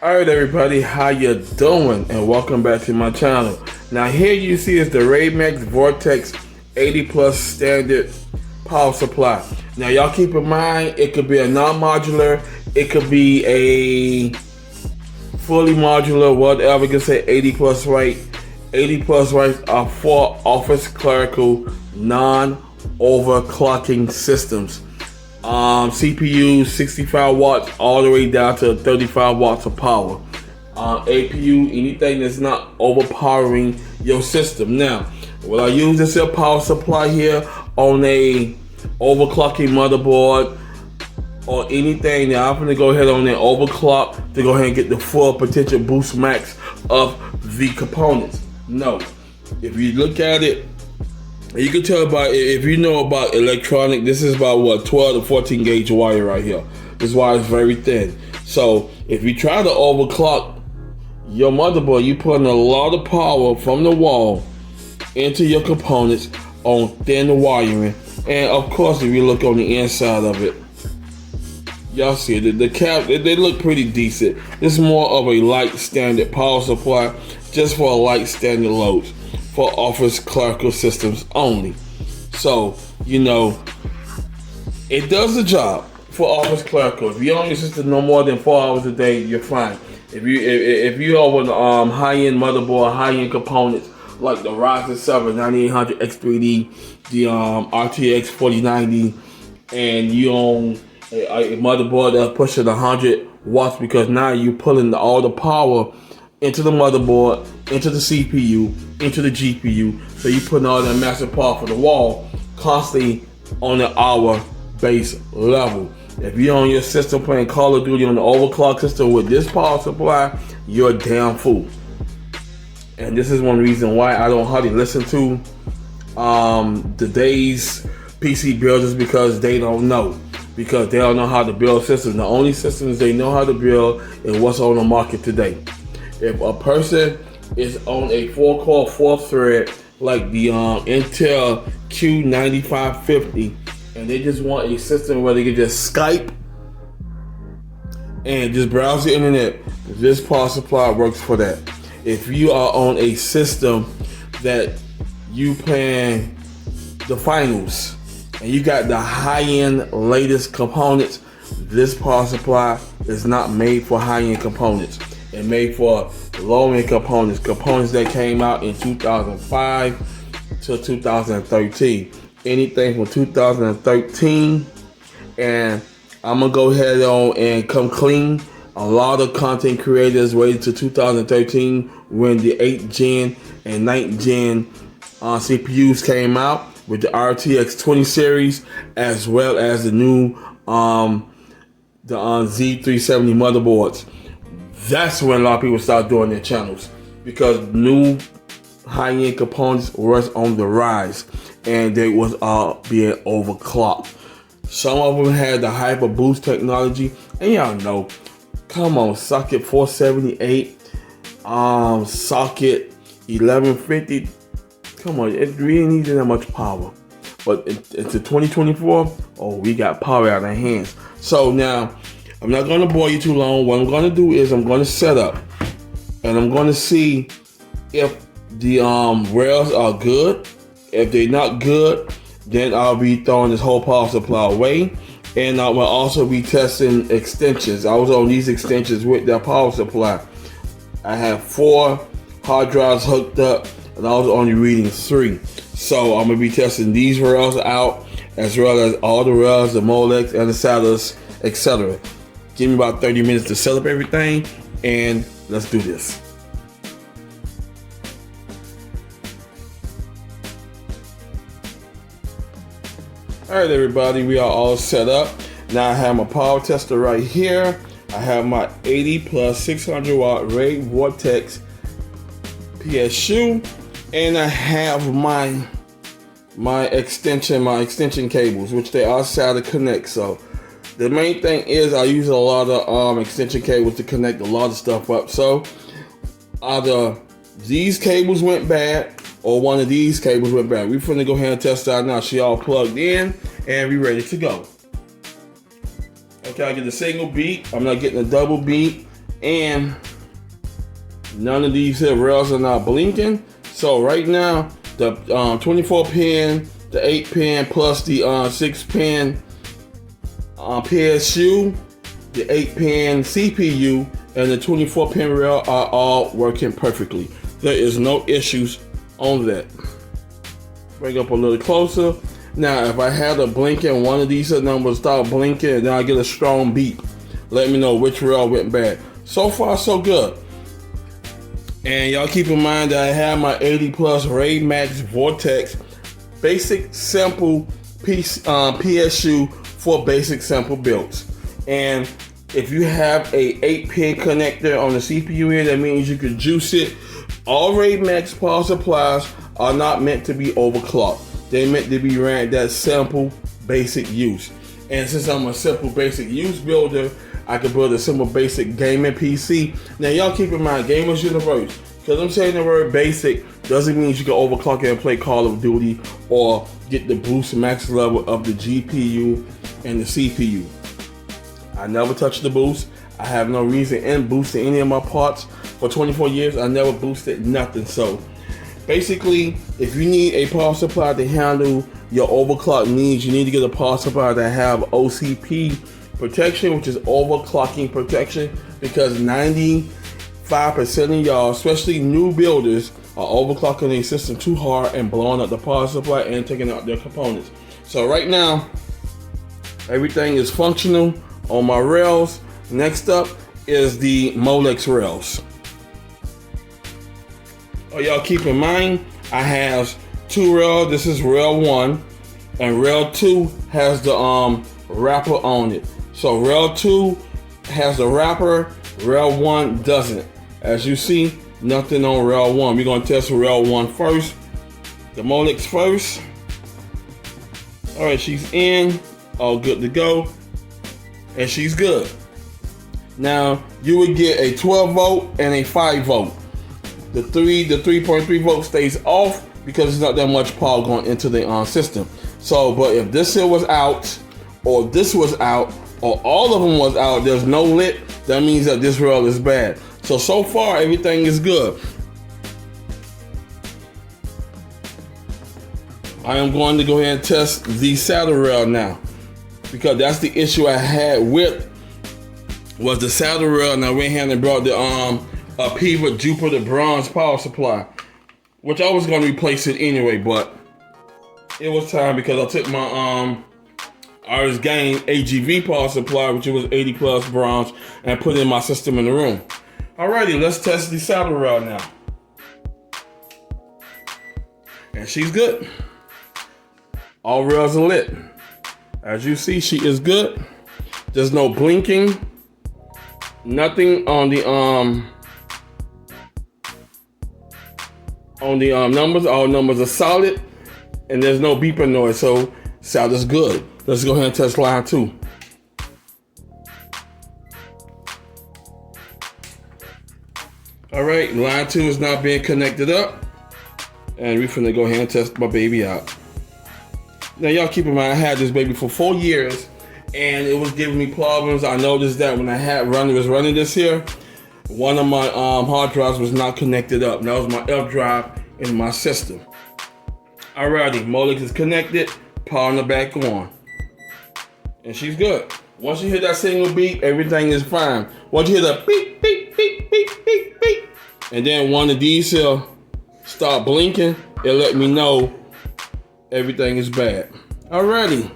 Alright everybody, how you doing? And welcome back to my channel. Now here you see is the Raidmax Vortex 80 plus standard power supply. Now y'all keep in mind, it could be a non-modular, it could be a fully modular, whatever. You can say 80 plus right. 80 plus rights are for office clerical non-overclocking systems. CPU 65 watts all the way down to 35 watts of power. APU, anything that's not overpowering your system. Now, what I use is a power supply here on a overclocking motherboard or anything. Now I'm gonna go ahead on an overclock to go ahead and get the full potential boost max of the components. No, if you look at it, you can tell about, if you know about electronic, this is about what, 12 to 14 gauge wire right here. This wire is very thin. So if you try to overclock your motherboard, you putting a lot of power from the wall into your components on thin wiring. And of course, if you look on the inside of it, y'all see it, the cap, they look pretty decent. This is more of a light standard power supply, just for a light standard loads, for office clerical systems only. So, you know, it does the job for office clerical. If you own your system no more than 4 hours a day, you're fine. If you over high-end motherboard, high-end components like the Ryzen 7 9800 X3D, the RTX 4090, and you own a motherboard that's pushing 100 watts, because now you're pulling all the power into the motherboard, into the CPU, into the GPU. So you're putting all that massive power for the wall constantly on an hour base level. If you're on your system playing Call of Duty on the overclock system with this power supply, you're a damn fool. And this is one reason why I don't hardly listen to today's PC builders, because they don't know. Because they don't know how to build systems. The only systems they know how to build is what's on the market today. If a person is on a 4-core, 4-thread, like the Intel Q9550, and they just want a system where they can just Skype and just browse the internet, this power supply works for that. If you are on a system that you playing the finals and you got the high-end latest components, this power supply is not made for high-end components. It's made for low-end components, components that came out in 2005 to 2013. Anything from 2013, and I'm gonna go ahead on and come clean. A lot of content creators waited to 2013 when the 8th gen and 9th gen CPUs came out with the RTX 20 series, as well as the new Z370 motherboards. That's when a lot of people start doing their channels, because new high-end components was on the rise and they was being overclocked. Some of them had the hyper boost technology, and y'all know, come on, socket 478, socket 1150. Come on, it really needed that much power. But into 2024, oh, we got power out of our hands. So now, I'm not gonna bore you too long. What I'm gonna do is I'm gonna set up, and I'm gonna see if the rails are good. If they're not good, then I'll be throwing this whole power supply away. And I will also be testing extensions. I was on these extensions with that power supply. I have 4 hard drives hooked up, and I was only reading 3. So I'm gonna be testing these rails out, as well as all the rails, the Molex and the SATAs, etc. Give me about 30 minutes to set up everything, and let's do this. All right, everybody, we are all set up. Now I have my power tester right here. I have my 80 plus 600 watt Raid Vortex PSU, and I have my extension cables, which they are SATA connect. So the main thing is I use a lot of extension cables to connect a lot of stuff up. So either these cables went bad or one of these cables went bad. We're finna go ahead and test out now. She all plugged in and we ready to go. Okay, I get a single beat. I'm not getting a double beat. and none of these here rails are not blinking. So right now, the 24 pin, the 8 pin plus the 6 pin PSU, the 8 pin CPU, and the 24 pin rail are all working perfectly. There is no issues on that. Bring up a little closer. Now, if I had a blinking, one of these numbers start blinking, and then I get a strong beep, let me know which rail went bad. So far, so good. And y'all keep in mind that I have my 80 plus Raidmax Vortex basic simple PSU for basic simple builds. And if you have a 8 pin connector on the CPU here, that means you can juice it. All Raidmax power supplies are not meant to be overclocked. They're meant to be ran that simple basic use. And since I'm a simple basic use builder, I can build a simple basic gaming PC. Now y'all keep in mind, Gamers Universe, because I'm saying the word basic doesn't mean you can overclock it and play Call of Duty or get the boost max level of the GPU and the CPU. I never touch the boost. I have no reason in boosting any of my parts. For 24 years, I never boosted nothing. So basically, if you need a power supply to handle your overclock needs, you need to get a power supply that have OCP protection, which is overclocking protection, because 95% of y'all, especially new builders, are overclocking their system too hard and blowing up the power supply and taking out their components. So right now, everything is functional on my rails. Next up is the Molex rails. Oh, y'all keep in mind, I have 2 rails. This is rail 1, and rail 2 has the wrapper on it. So rail 2 has the wrapper, rail 1 doesn't. As you see, nothing on rail 1. We're gonna test rail 1 first. The Molex first. All right, she's in, all good to go, and she's good. Now, you would get a 12 volt and a 5 volt. The 3.3 volt stays off because there's not that much power going into the system. So, but if this here was out, or this was out, or all of them was out, there's no lit, that means that this rail is bad. So far, everything is good. I am going to go ahead and test the saddle rail now, because that's the issue I had with, was the saddle rail, and I went ahead and brought the Apevia Jupiter Bronze power supply, which I was going to replace it anyway, but it was time because I took my Iris Game AGV power supply, which was 80 plus bronze, and put it in my system in the room. Alrighty, let's test the saddle rail now. And she's good. All rails are lit. As you see, she is good. There's no blinking. Nothing on the numbers. All numbers are solid, and there's no beeping noise. So sound is good. Let's go ahead and test line 2. All right, line 2 is now being connected up, and we're finna go ahead and test my baby out. Now y'all keep in mind, I had this baby for 4 years, and it was giving me problems. I noticed that when I was running this here, one of my hard drives was not connected up. And that was my F drive in my system. Alrighty, Molex is connected, powering the back on. And she's good. Once you hear that single beep, everything is fine. Once you hear the beep, beep, beep, beep, beep, beep, and then one of these here start blinking, it let me know everything is bad. Alrighty,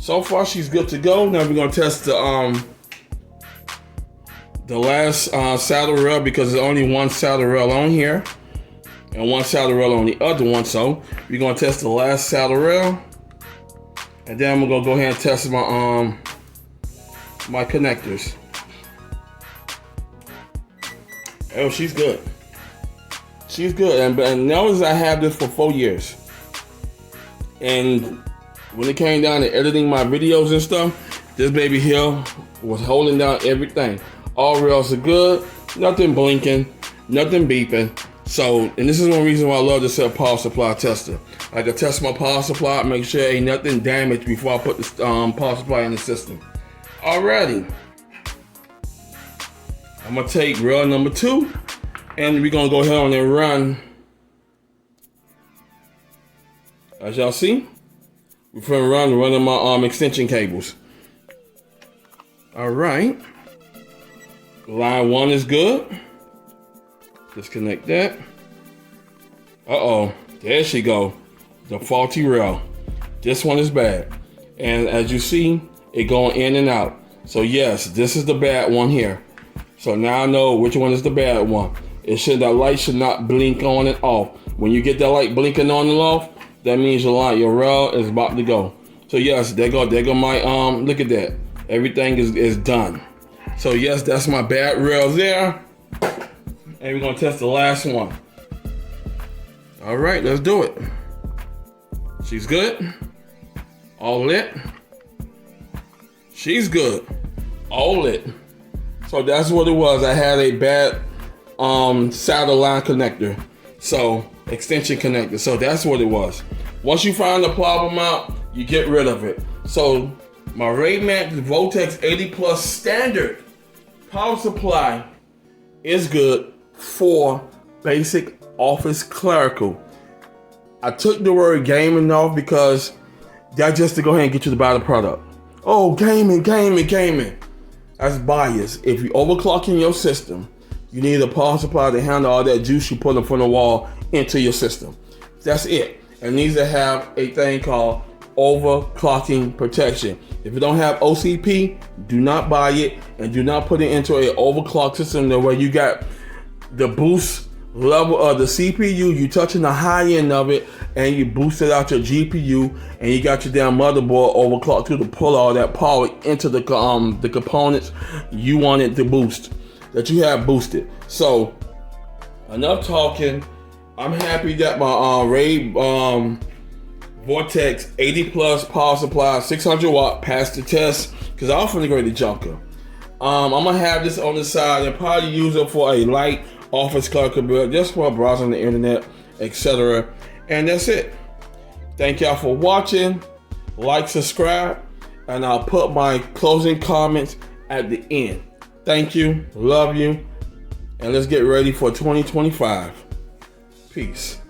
so far she's good to go. Now we're gonna test the last saddle rail, because there's only one saddle rail on here and one saddle rail on the other one. So we're gonna test the last saddle rail, and then I'm gonna go ahead and test my my connectors. Oh, she's good. She's good, and notice I have this for 4 years. And when it came down to editing my videos and stuff, this baby here was holding down everything. All rails are good, nothing blinking, nothing beeping. So, and this is one reason why I love this power supply tester. I can test my power supply, make sure ain't nothing damaged before I put this power supply in the system. Alrighty. I'm gonna take rail number 2, and we're gonna go ahead on and run. As y'all see, we're gonna running my extension cables. All right, line 1 is good. Disconnect that. Uh-oh, there she go. The faulty rail. This one is bad. And as you see, it going in and out. So yes, this is the bad one here. So now I know which one is the bad one. That light should not blink on and off. When you get that light blinking on and off, that means your rail is about to go. So yes, there go my look at that. Everything is done. So yes, that's my bad rail there. And we're gonna test the last one. All right, let's do it. She's good. All lit. She's good. All lit. So that's what it was. I had a bad saddle line connector. So extension connector. So that's what it was. Once you find the problem out, you get rid of it. So my Raidmax Voltex 80 Plus standard power supply is good for basic office clerical. I took the word gaming off because that's just to go ahead and get you to buy the product. Oh, gaming. That's bias. If you're overclocking your system, you need a power supply to handle all that juice you put in front of the wall into your system. That's it. It needs to have a thing called overclocking protection. If you don't have OCP, do not buy it, and do not put it into an overclock system where you got the boost level of the CPU, you touching the high end of it, and you boosted out your GPU, and you got your damn motherboard overclocked to pull all that power into the components you want it to boost, that you have boosted. So enough talking. I'm happy that my Ray Vortex 80 Plus power supply 600 watt passed the test, because I was finna go to junker. I'm gonna have this on the side and probably use it for a light office clerical build, just for browsing the internet, etc. And that's it. Thank y'all for watching. Like, subscribe, and I'll put my closing comments at the end. Thank you, love you, and let's get ready for 2025. Peace.